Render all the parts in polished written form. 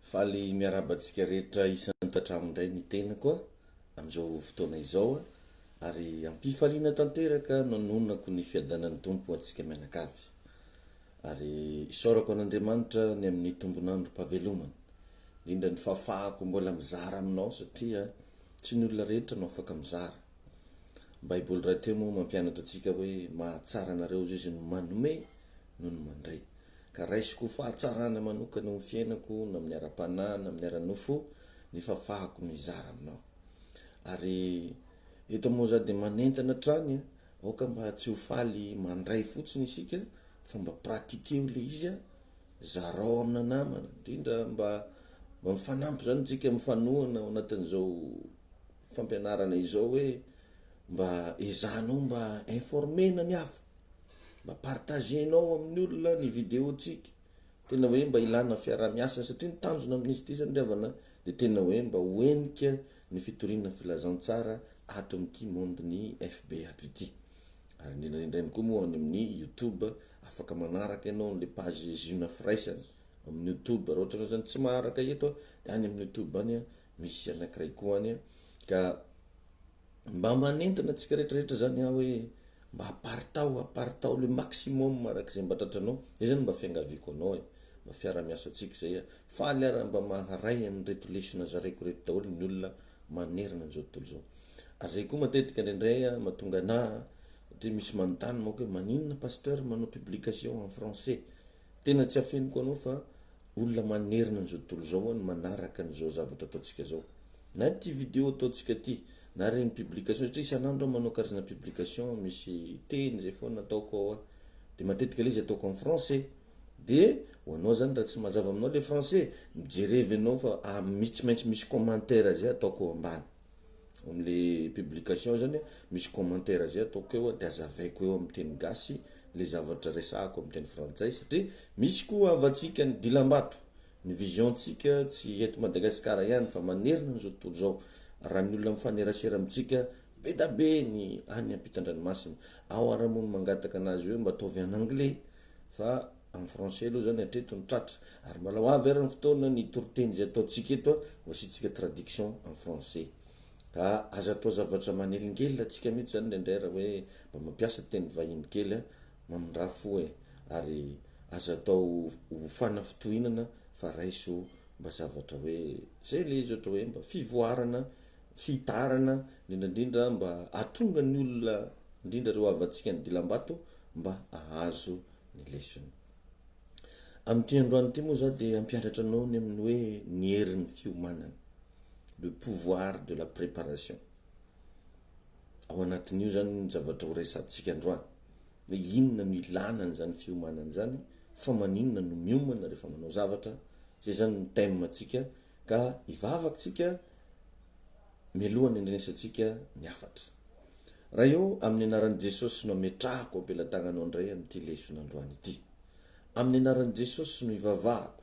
Faly miarabantsika rehetra isan'ny tantramondray ny tena koa amin'izao fotoana izao ary ampifaliana tanteraka nanonako ny fiadanan'ny tompo antsika mianakavy. Ary isaorako an'Andriamanitra ny amin'ny tombonandro mpavelomana. Indrindra ny fahafahako mbola mizara aminao satria tsy ny olona rehetra no afaka mizara. Baiboly iray teo moa mampianatra antsika hoe mahatsara anareo izy no manome noho ny mandray. Ka raisiko fahatsarana manokana ny fiainako na amin'ny ara-panahy na amin'ny ara-nofo ny fahafahako mizara aminao. Ary eto moa za dia manentana trany aoka mba tsy ho faly mandray fotsiny isika fa mba pratikeo le izy zarao amina namana indrindra mba mifanampy zany tsika mifanohana ao anatin'izao fampianarana izao hoe mba ezahanao mba informena ny hafa, mba partagenao amin'ny olona ny videotsika, tena hoe mba ilana fiara-miasa satria ny tanjona amin'izy ity zany riavana dia tena hoe mba hoenika ny fitoriana filazantsara ato amin'ity monde ny FB ato ity. Ary indrindraindray koa moa amin'ny YouTube afaka manaraka ianao le page Zina Firaisana amin'ny YouTube, raha ohatra zany tsy maharaka eto dia any amin'ny YouTube any misy anankiray koa any ka mba manentana antsika rehetrarehetra zany hoe mba apartao le maximum araka izay mba tratranao. Izay zany mba fiangaviako anao mba fiara-miasa antsika zay faly ara mba maharay an'ireto lesona zaraiko reto daholo ny olona manerina an'izao tontolo izao. Ary zay koa matetika indraindray mahatonga anahy satria misy manontany manko hoe maninona pasteur manao publication en français. Tena tsy afeniko anao fa olona manerina an'izao tontolo izao no manaraka an'izao zavatra ataontsika zao. Na ty vidéo ataontsika ty na regny publication satria isan'andro manao karazana publication misy teny zay foana ataoko ao dia matetika le izy ataoko en français dia ho anao zany raha tsy mazava aminao le français mijerevy anao fa tsy maintsy misy commentaire zay ataoko ao ambany amin'le publication zany misy commentaire zay ataoko eo dia azavaiko eo amin'ny teny gasy le zavatra resahako amin'ny teny frantsay satria misy koa avatsika ny dilam-bato ny vision-tsika tsy eto Madagasikara ihany fa manerina an'izao tontolo izao. Raha ny olona mifanerasera amintsika be da be ny any ampitan-dranomasina ao ara-mony mangataka anazy hoe mba ataovy en anglais fa en français aloha zany hatreto ny tratra ary mbola ho avy ara ny fotoana ny toriteny zay ataontsika eto ho asintsika traduction en français. Ka aza atao zavatra manelingelina atsika mihitsy zany indraindray raha hoe mba mampiasa teny vahiny kely mamindrafo ary aza atao ho fanafitohinana fa raiso mba zavatra hoe zay le izy ohatra hoe mba fivoarana fitarana indrindra mba atonga ny olona indrindra reo avantsika ny dilam-bato mba ahazo ny lesona. Amin'ity androany ity moa za dia ampianatra anao ny amin'ny hoe ny herin'ny fiomanana, le pouvoir de la préparation. Ao anatin'io zany ny zavatra ho resantsika androany hoe inona no ilanana zany fiomanana zany, fa maninona no miomana rehefa manao zavatra. Zay zany ny thème atsika ka ivavaksika mialohan'ny indrenesantsika ny hafatra. Raha eo amin'ny anaran'i Jesosy no ametrahako ampelatananao indray amin'ity lesona androany ity. Amin'ny anaran'i Jesosy no ivavahako,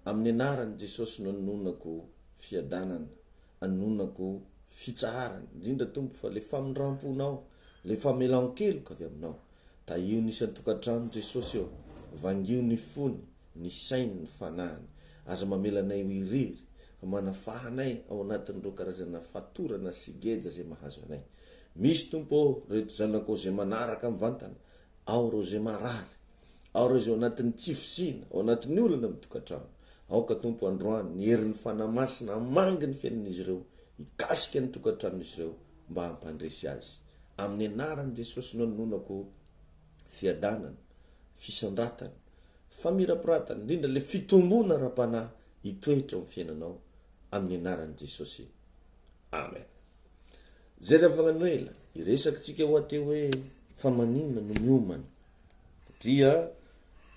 amin'ny anaran'i Jesosy no anonako fiadanana, anonako fitsarana, indrindra tompo fa le famindramponao, le famelan-keloka avy aminao. Tahio nisan'ny tokantrano Jesosy eo, vangio ny fony, ny sainy ny fanahiny, aza mamelanay ho iriry, fa manafahanay ao anatin'ireo karazana fatorana sy geja zay mahazo anay. Misy tompo reto zanako zay manaraka mivantana, ao reo zay marary, ao reo zay ao anatin'ny tsifosina, ao anatin'ny olana mitokantrano. Aoka tompo androany ny herin'ny fanamasina mangy ny fiainan'izy ireo, ikasika ny tokantranon'izy ireo mba hampandresy azy. Amin'ny anaran'i Jesosy no nanonako fiadanana, fisandratana, famirapiratana, indrindra le fitombona ra-panahy hitoetra amin'ny fiainanao amin'ny anaran'i Jesosy. Amen. Zay ravana noela iresakitsika ho ateo hoe fa maninona no miomana satria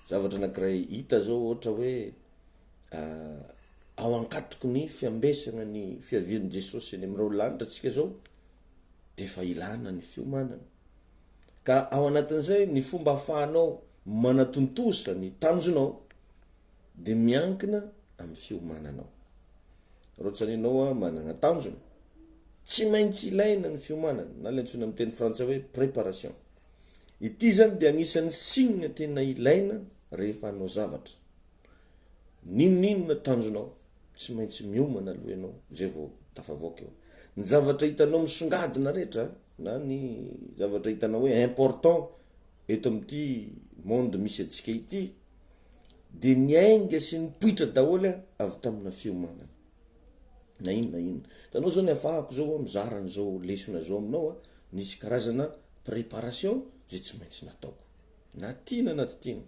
zavatra anankiray hita zao ohatra hoe ao ankatoko ny fiambesana ny fiavian'i Jesosy any amin'ireo lanitra atsika zao dia fa ilana ny fiomanana. Ka ao anatin'izay ny fomba ahafahanao manatontosa ny tanjonao dia miankina amin'ny fiomananao. Rohatra ianao manana tanjona, tsy maintsy ilaina ny fiomanana, na le antsoina amin'ny teny frantsay hoe préparation. Ity zany dia anisan'ny signe tena ilaina rehefa hanao zavatra. Ninon'inona tanjonao tsy maintsy miomana aloha ianao zay vao tafavoaka eo. Ny zavatra hitanao misongadina rehetra na ny zavatra hitanao hoe important eto amin'ity monde misy atsika ity de ny ainga sy ny poitra daholo avy tamina fiomanana. Na inona hitanao zao ny afahako zao mizara n'izao lesona zao aminao nisy karazana préparation zay tsy maintsy nataoko na tiana na tsy tiana.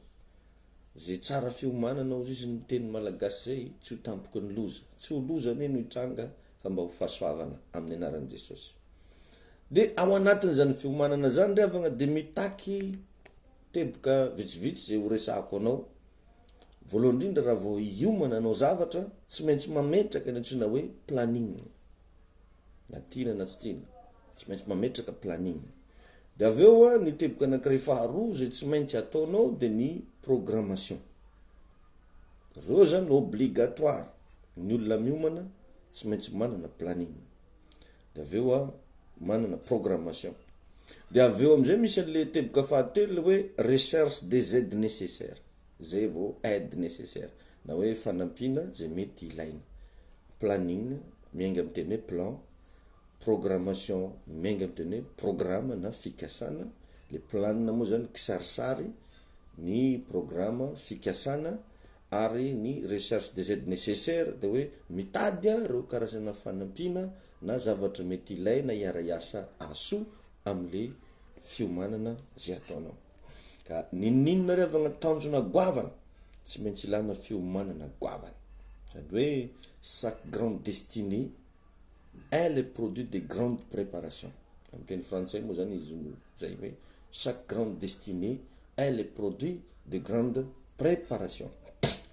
Zay tsara fiomanana ozy izy ny teny malagasy zay tsy ho tampoky ny loza, tsy ho loza ane no hitranga fa mba ho fahasoavana amin'ny anaran'i Jesosy. De ao anatin' zany fiomanana zany revagna de mitaky teboka vitsivitsy zay ho resahako anao. Voalohany indrindra raha vao hiomana anao zavatra tsy maintsy mametraka ny antsoina hoe planning. Na tiana na tsy tiana tsy maintsy mametraka planning. De aveo ny teboka anankiray faharoa zay tsy maintsy ataonao de ny programmation. Reo zany obligatoire. Ny olona miomana tsy maintsy manana planning. De aveo manana programmation. De aveo amizay misy an'le teboka fahatelo hoe recherche des aides nécessaires. Zay vao aide nécessaire na hoe fanampina zay mety ilaina. Planning miainga amin'ny teny hoe plan, programmation miainga amin'ny teny hoe programme na fikasana. Le plan moa zany kisarisary, ny programme fikasana, ary ny recherche des aides nécessaires de hoe mitady reo karazana fanampina na zavatra mety ilaina iara-iasa aso am'le fiomanana zay ataonao. Ka ninona revagna tanjona goavana tsy maintsy ilana fiomanana goavana. Sady hoe chaque grande destinée est le produit de grandes préparations. Amin'ny teny français moa zany izy zay hoe chaque grande destinée est le produit de grandes préparations.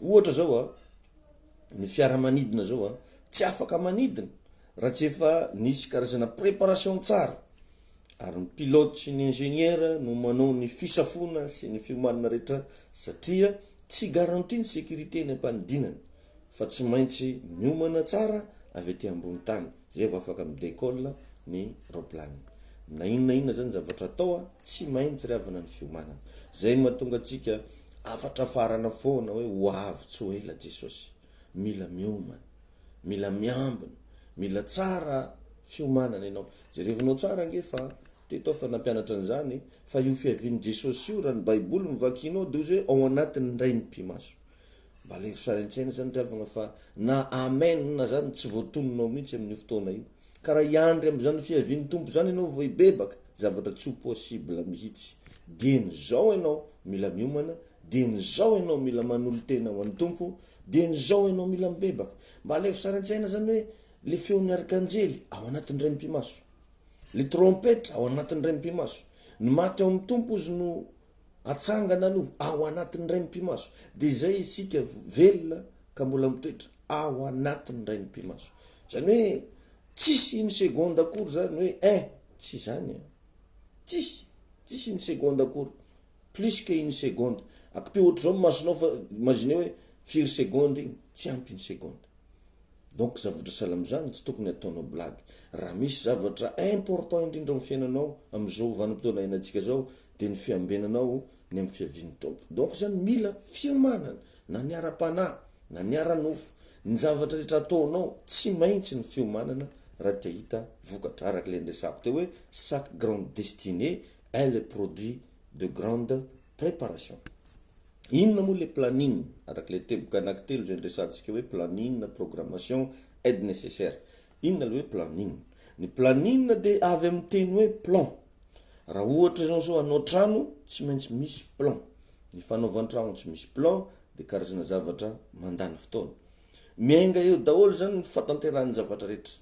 Ohatra zao ny fiaramanidina zao tsy afaka manidina raha tsy efa nisy karazana préparation tsara. Ary ny pilote sy ny ingénieur no manao ny fisafona sy ny fiomanana rehetra satria tsy garantie ny sécurité ny ampanidinana fa tsy maintsy miomana tsara avy aty ambony tany zay vao afaka midécolle ny roplany. Na inona zany zavatra atao tsy maintsy ravana ny fiomanana. Zay mahatonga atsika afatra farana foana hoe ho avy tsy ho ela Jesosy. Mila miomana, mila miambina, mila tsara fiomanana ianao. Jerevinao tsara nge fa teto fa nampianatra an'izany fa io fiavian'i Jesosy io raha ny baiboly mivakinao de hoe ao anatin'ny ray mpimaso. Mba le sarin-tsaina zany ravagna fa na amen na zany tsy voatononao mihitsy amin'ny fotoana io. Ka raha iandry am'izany fiavian'ny tompo zany ianao vao hibebaka, zavatra tsy ho possible mihitsy. Dien'izao ianao mila miomana, dien'izao ianao mila manolo tena ho an'ny tompo, dien'izao ianao mila mibebaka. Mba le sarin-tsaina zany hoe le feon'ny arkanjely ao anatin'ny ray mpimaso. Le trompetra ao anatin'ny ray mpimaso. Ny maty ao amin'ny tompo izy no atsangana aloha ao anatin'ny ray mpimaso. De zay isika velona ka mbola mitoetra ao anatin'ny ray mpimaso. Zany hoe tsisy une seconde akory zany hoe tsy zany. Tsisy une seconde akory. Plus que une seconde. Akapio ohatr'izao masonao fa imagine hoe firy seconde igny tsy ampy une seconde. Donc zavatra salamy zany tsy tokony ataonao blague. Raha misy zavatra important indrindra amin'ny fiainanao am'izao vanim-potoana iainantsika zao de ny fiambenanao ny amin'ny fiavian'ny tompo. Donc zany mila fiomanana na ny ara-panahy na ny ara-nofo. Ny zavatra rehetra ataonao tsy maintsy ny fiomanana raha te hita vokatra. Araka le ndresako teo hoe chaque grande destinée est le produit de grande préparation. Inona moa le planning? Araka le teboka anankitelo zay ndresantsika hoe planning, programmation, aide nécessaire. Inona le hoe planning? Ny planning de avy amin'ny teny hoe plan. Raha ohatra zao anao trano tsy maintsy misy plan. Ny fanaovan-trano tsy misy plan de karazana zavatra mandany fotoana. Miainga eo daholo zany ny fatanteran'ny zavatra rehetra.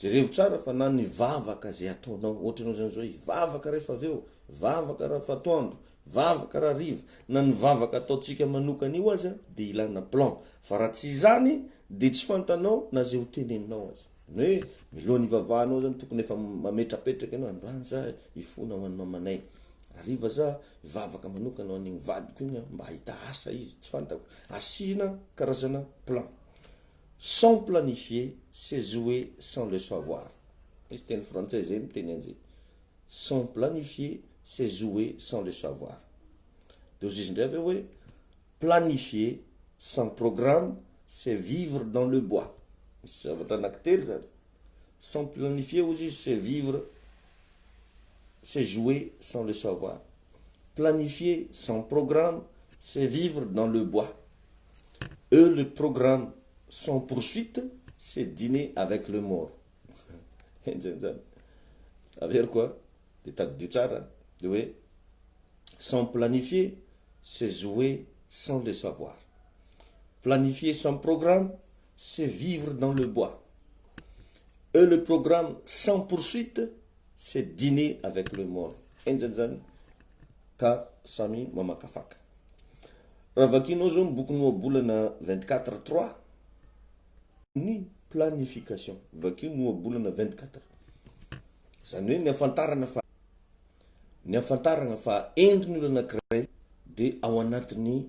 Jerevo tsara fa na ny vavaka zay ataonao, ohatra anao zany zao vavaka rehefa aveo, vavaka raha fatoandro, vavaka raha riva, na ny vavaka ataotsika manokana io aza de ilana plan. Fa raha tsy zany de tsy fantanao na zay ho teneninao aza. Hoe milohan'ny vavahanao zany tokony efa mametrapetraka ianao androany za ifona ho an'ny mamanay. Ariva za vavaka manokana ho an'igny vadiko igny mba hahita asa izy tsy fantako. Asina karazana plan. Sans planifier, c'est jouer sans le savoir. Izy teny français zay miteny an'izay. Sans planifier, c'est jouer sans le savoir. De izy ndray aveo hoe planifier sans programme, c'est vivre dans le bois. Sans planifier aussi, c'est vivre, c'est jouer sans le savoir. Planifier sans programme, c'est vivre dans le bois. Eux, le programme sans poursuite, c'est dîner avec le mort. À dire quoi? Oui. Sans planifier, c'est jouer sans le savoir. Planifier sans programme, c'est vivre dans le bois. Eux, le programme sans poursuite, c'est dîner avec le mort. Ka Sami Mama Kafaka. Ravakino zone bukuno boulana 24-3. Ni planification. Vakino boulana 24. Sanwe ni afantarana fa endriny anankiray de ao anatiny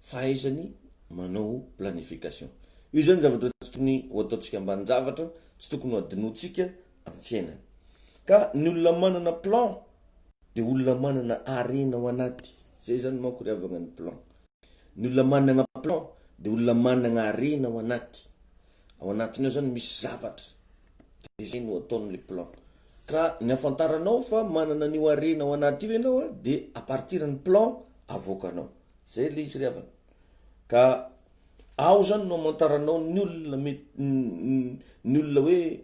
fahaizany manao planification. Io zany zavatra tsy tokony ho ataontsika ambany zavatra, tsy tokony ho adinotsika amin'ny fiainana. Ka ny olona manana plan de olona manana arena ao anaty. Zay zany manko riavana ny plan. Ny olona manana plan de olona manana arena ao anaty. Ao anatiny zany misy zavatra. De zay no ataon'le plan. Ka ny afantaranao fa manana ny arena ao anaty io ianao de a partir ny plan avoakanao. Zay le izy riavana. Ka ao zany no amantaranao ny olona hoe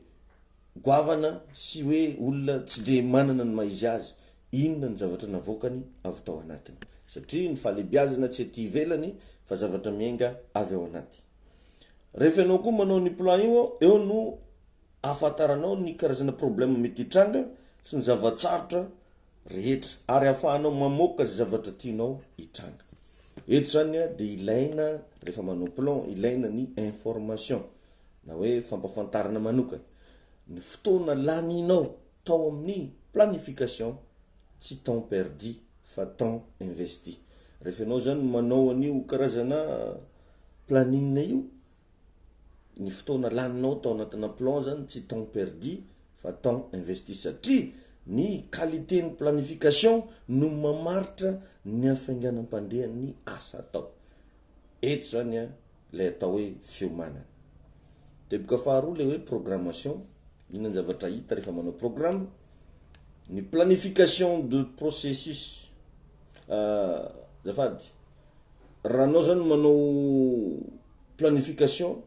goavana sy hoe olona tsy de manana ny maizy azy. Inona ny zavatra navokany avy tao anatiny. Satria ny fahalebiazana tsy ety ivelany fa zavatra miainga avy ao anaty. Rehefa ianao koa manao ny plan io, eo no afantaranao ny karazana problème mety hitranga sy ny zavatsarotra rehetra ary afahanao mamoaka zavatra tianao hitranga. Eto zany de ilaina rehefa manao plan, ilaina ny information na hoe fampafantarana manokana. Ny fotoana laninao tao amin'ny planification, tsy temps perdu fa temps investi. Rehefa ianao zany manao an'io karazana planning io, ny fotoana laninao tao anatina plan zany tsy temps perdu fa temps investi. Satria ny qualité ny planification no mamaritra ny hafainganam-pandehan'ny asa atao. Eto zany le atao hoe fiomanana. Teboka faharoa le hoe programmation. Inona ny zavatra hita rehefa manao programme? Ny planification de processus. Zafady, raha anao zany manao planification,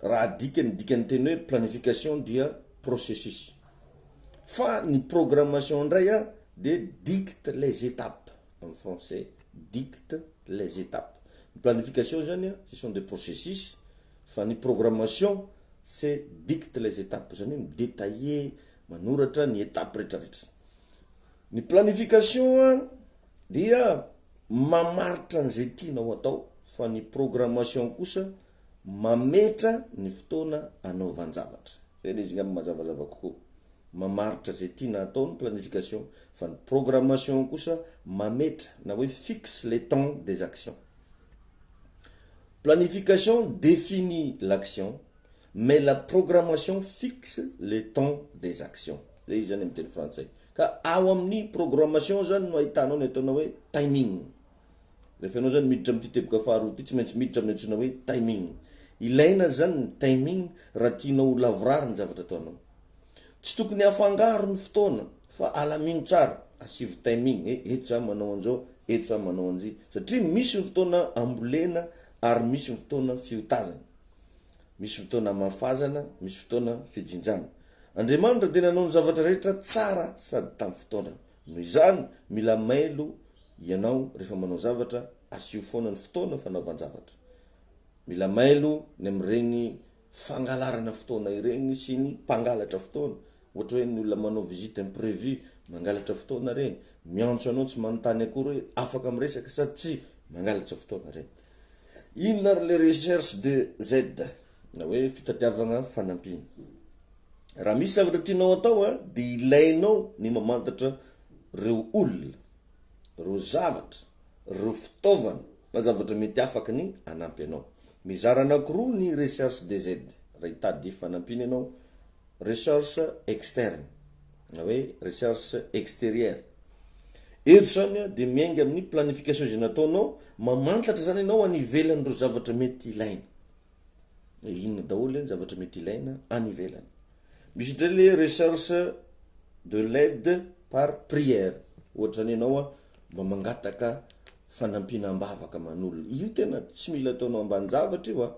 raha dikany teny hoe planification dia processus. Fa ny programmation ndray de dicte les étapes. En français, dicte les étapes. Ny planification zany ce sont des processus, fa ny programmation c'est dicte les étapes. Zany détailler, manoratra ny étape rehetrarehetra. Ny planification dia mamaritra an'izay tianao atao, fa ny programmation kosa mametra ny fotoana anaovan-javatra. Zay le izy mazavazava kokoa. Mamaritra zay tiana atao ny planification, fa ny programmation kosa mametra na hoe fixe les temps des actions. Planification définit l'action, mais la programmation fixe les temps des actions. Zay izy zany amin'ny teny frantsay. Ka ao amin'ny programmation zany no ahitanao ny ataonao hoe timing. Rehefa ianao zany miditra amin'ny teboka faharoa ty, tsy maintsy miditra amin'ny antsoina hoe timing. Ilaina zany ny timing raha tianao ho lavorary ny zavatra ataonao. Tsy tokony afangaro ny fotoana, fa alamino tsara, asivy timing. Eto zany manao an'izao, eto zany manao an'izay. Satria misy ny fotoana ambolena ary misy ny fotoana fiotazana. Misy fotoana mafazana, misy fotoana fijinjana. Andriamanitra dia nanao ny zavatra rehetra tsara sady tamin'ny fotoana. Noho izany mila mailo ianao rehefa manao zavatra, asio foana ny fotoana fanaovan-javatra. Mila mailo ny amin'ireny fangalarana fotoana ireny sy ny mpangalatra fotoana. Ohatra hoe ny olona manao visite imprévue, mangalatra fotoana reny. Miantso anao tsy manontany akory hoe afaka miresaka sa tsy, mangalatra fotoana reny. Inona les recherches de Z, na hoe fitadiavana fanampiny. Raha misy zavatra tianao atao de ilainao ny mamantatra reo olona, reo zavatra, reo fitaovana na zavatra mety afaka ny anampy anao. Mizara anankiroa ny recherche de Z. Raha hitady fanampiny anao, recherche externe na hoe recherche extérieure. Eto zany de miainga amin'ny planification zay nataonao, mamantatra zany ianao any ivelan'ireo zavatra mety ilaina. inona daholo ny zavatra mety ilaina any ivelany. Misy ndray le recherche de l'aide par prière, ohatra ny ianao mba mangataka fanampinam-bavaka manolo, io tena tsy mila ataonao ambany zavatra io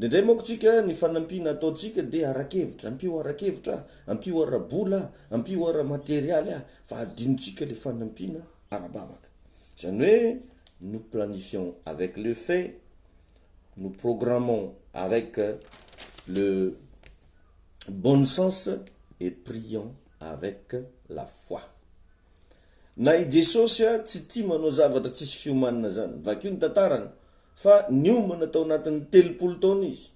Ndray moa tsika ny fanampina ataotsika dia arakevitra, ampio arakevitra, ampio arabola, ampio ara matériel fa adinotsika le fanampina arabavaka. Zany hoe nous planifions avec le fait, nous programmons avec le bon sens et prions avec la foi. Na i Jesosy tsy tia manao zavatra tsisy fiomanana zany, vakio ny tantarany fa niomana tao anatin'ny 30 taona izy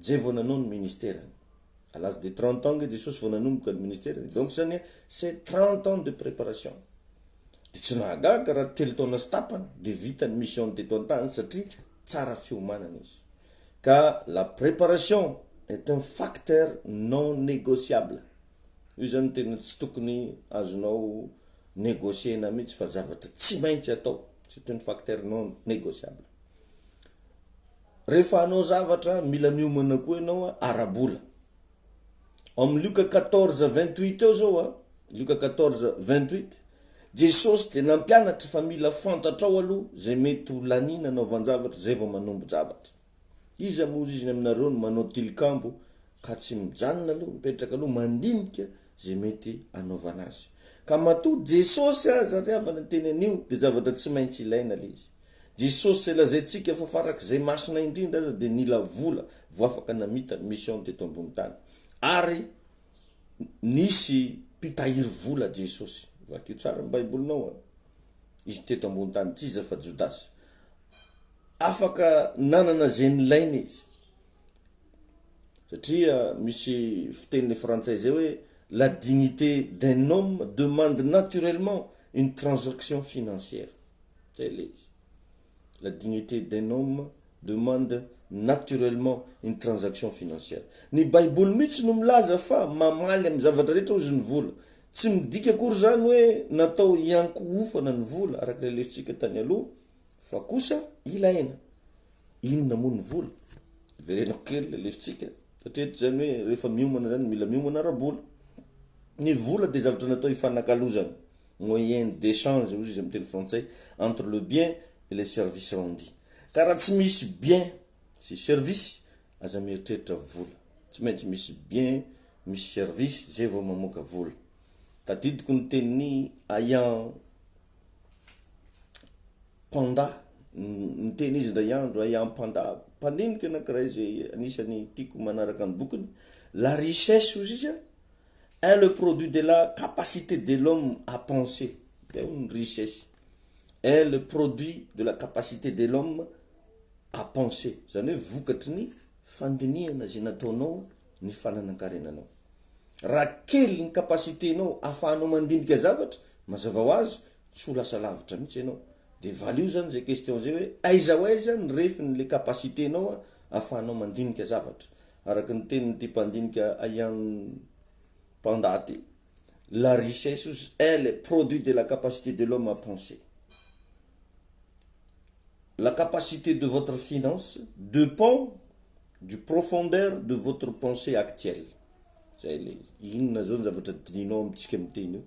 zay vao nanao ny ministèrany. À l'âge de 30 ans Jesosy vao nanomboka ny ministèrany. Donc zany c'est 30 ans de préparation. Dia tsy nahagaga raha 3 taona sy tapany dia vita ny mission teto an-tany satria tsara fiomanana izy. Ka la préparation est un facteur non négociable. Io zany tena tsy tokony azonao négocier mihitsy fa zavatra tsy maintsy atao. C'est un facteur non négociable. Rehefa anao zavatra mila miomana koa ianao arabola. Am Luc 14:28 eo zao Luc 14:28 Jesosy dia nampianatra fa mila fantatrao aloha zay mety ho lanina anaovan-javatra zay vao manombo zavatra. Iza moa izy aminareo no manao tilikambo ka tsy mijanona aloha, mipetraka aloha mandinika zay mety anaovana azy. Ka matoa Jesosy zariavana teny anio dia zavatra tsy maintsy ilaina le izy. Jesosy lazaintsika fa farak'izay masina indrindra aza dia nila vola vao afaka namita mission teto ambony tany. Ary nisy mpitahiry vola Jesosy. Vakio tsara ny baibolinao izy teto ambony tany tsy iza fa Jodasy. Afaka nanana zay nilaina izy. Satria misy fiteny frantsay zay hoe la dignité d'un homme demande naturellement une transaction financière. C'est izy. La dignité d'un homme demande naturellement une transaction financière. Ny Bible mihitsy no milaza fa mamaly amin'ny zavatra rehetra ozy ny vola. Tsy midika akory zany hoe natao iankofana ny vola araka lelesitsika tany aloha, fa kosa ilaina. Inona moa ny vola? Verenako kely lelesitsika. Satria zany hoe rehefa miomana zany mila miomana arabola. Ny vola dia zavatra natao ifanakalozana, moyen d'échange ozy izy amin'ny teny frantsay, entre le bien et les services rendus. Ka raha tsy misy bien sy service aza mieritreritra vola. Tsy maintsy misy bien, misy service zay vao mamoaka vola. Tadidiko ny teniny Ayan Panda, ny teny izy ndray andro Ayan Panda, mpandinika anankiray zay anisany tiako manaraka ny bokiny. La richesse ozy izy est le produit de la capacité de l'homme à penser. C'est une richesse. Est le produit de la capacité de l'homme à penser. Zany hoe vokatry ny fandinihana zay nataonao ny fananankarenanao. Raha kely ny capacité-nao ahafahanao mandinika zavatra, mazava ho azy tsy ho lasa lavitra mihitsy ianao. Dia valio zany zay question zay hoe aiza ho aiza ny refiny le capacité-nao ahafahanao mandinika zavatra. Araka ny teniny ty mpandinika Ayan Pandate. La richesse est le produit de la capacité de l'homme à penser. La capacité de votre finance dépend du profondeur de votre pensée actuelle. Inona zao ny zavatra dininao amintsika miteny io.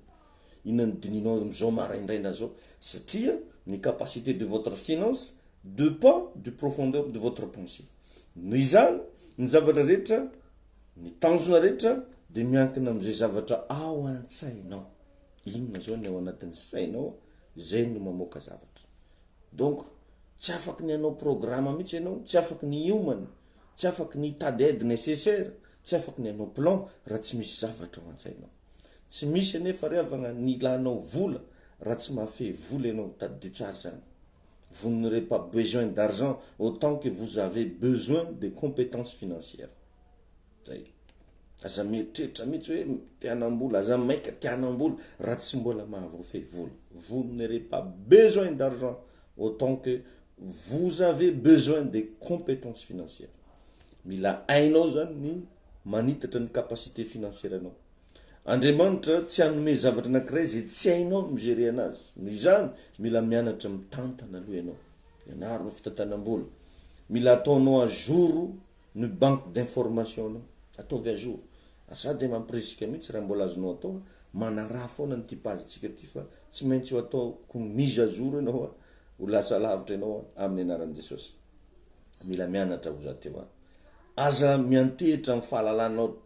Inona ny dininao amin'izao maraindraina zao. Satria ny capacité de votre finance dépend du profondeur de votre pensée. Noho izany ny zavatra rehetra, ny tanjona rehetra dia miankina amin'izay zavatra ao an-tsainao. Inona zao ny ao anatin'ny sainao, zay no mamoaka zavatra. Donc tsy afaka ny anao programme mihitsy ianao, tsy afaka ny hiomana, tsy afaka ny hitady aide nécessaire, tsy afaka ny anao plan raha tsy misy zavatra ao an-tsainao. Tsy misy anefa riavana ny ilanao vola raha tsy mahafehy vola ianao, tadidio tsara zany. Vous n'aurez pas besoin d'argent autant que vous avez besoin de compétences financières. Zay. Aza mieritreritra mihitsy hoe tianam-bola, aza maika tianam-bola raha tsy mbola mahavoafehy vola. Vous n'aurez pas besoin d'argent autant que vous avez besoin de compétences financières. Mila hainao zany ny manitatra ny capacité financière anao. Andriamanitra tsy hanome zavatra anankiray zay tsy hainao migerer anazy. Noho izany mila mianatra mitantana aloha ianao. Ianarana fitantanam-bola. Mila ataonao à jour ny banque d'information ataovy à jour sady mampirisika mihitsy raha mbola azonao atao manaraha foana ny tipazitsika ty fa tsy maintsy ho ataoko mise à jour ianao ho lasa lavitra ianao amin'ny anaran'i Jesosy. Mila mianatra ho za teo aza miantehitra amin'ny fahalalanao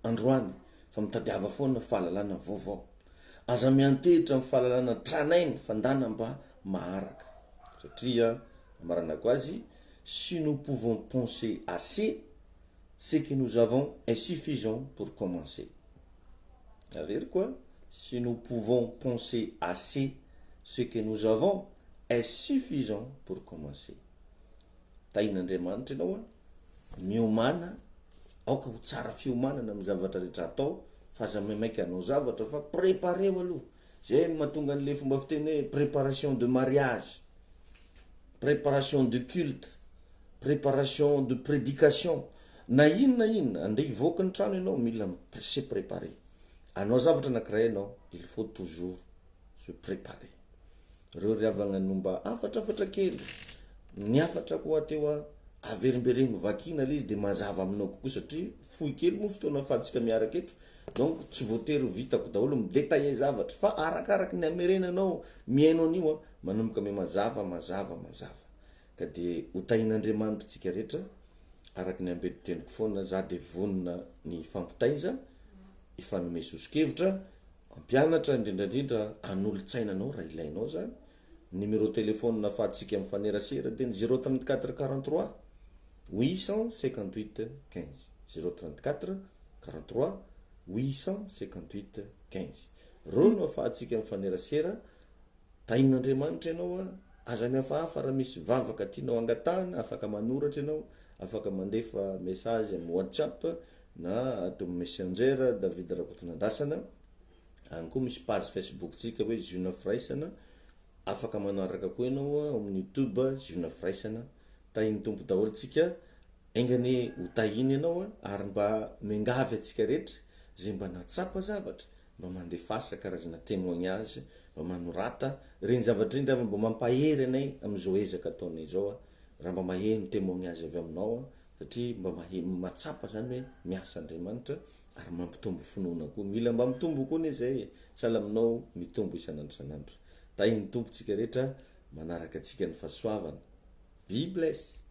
androany fa mitadiava foana fahalalana vaovao. Aza miantehitra amin'ny fahalalana tranainy fandana mba maharaka satria maranako azy si nous pouvons penser assez, ce que nous avons est suffisant pour commencer. Ça veut dire quoi? Si nous pouvons penser assez, ce que nous avons est suffisant pour commencer. Tain'Andriamanitra ianao miomana aoka ho tsara fiomanana amin'ny zavatra rehetra atao fa aza maimaika anao zavatra fa prépareo aloha. Zay mahatonga an'le fomba fiteny hoe préparation de mariage, préparation de culte, préparation de prédication. Na inona andeha hivoaka ny trano ianao mila se préparer. Anao zavatra anankiray ianao, il faut toujours se préparer. Reo riavagna nomba afatra kely ny afatra koa teo averimbereny vakina le izy de mazava aminao kokoa satria fohy kely mo fotoana afatsika miaraka eto. Donc tsy voatery vitako daholo midétailler zavatra fa arakaraka ny amerenanao miaino an'io manomboka me mazava ka de hotain'Andriamanitra tsika rehetra araka ny ambety teniko foana za de vonona ny fampitaiza ifanome sosokevitra ampianatra indrindrandrindra an'olotsainanao raha ilainao zany. Numéro téléphone nafahatsika mifanerasera de 034 43 858 15 034 43 858 15. Ro no afahatsika mifanerasera tain'Andriamanitra ianao aza miafahafa raha misy vavaka tianao angatahana afaka manoratra ianao afaka mandefa message amin'ny WhatsApp na atao messenger David Rakotonandrasana. Any koa misy page Facebook tsika hoe Juna Firaisana afaka manaraka koa ianao amin'ny YouTube Juna Firaisana. Tainy tompo daholo tsika engany ho tahiny ianao ary mba mengavy atsika rehetra zay mba natsapa zavatra mba mandefasa karazana témoignage mba manorata reny zavatra reny raha mba mampahery anay am'izao ezaka ataonay zao raha mba maheno témoignage avy aminao satria mba matsapa zany hoe miasa Andriamanitra ary mampitombo finoana koa mila mba mitombo koa ne zay salaminao mitombo isanandro. Tainy tompo tsika rehetra manaraka atsika ny fahasoavana. Be blessed.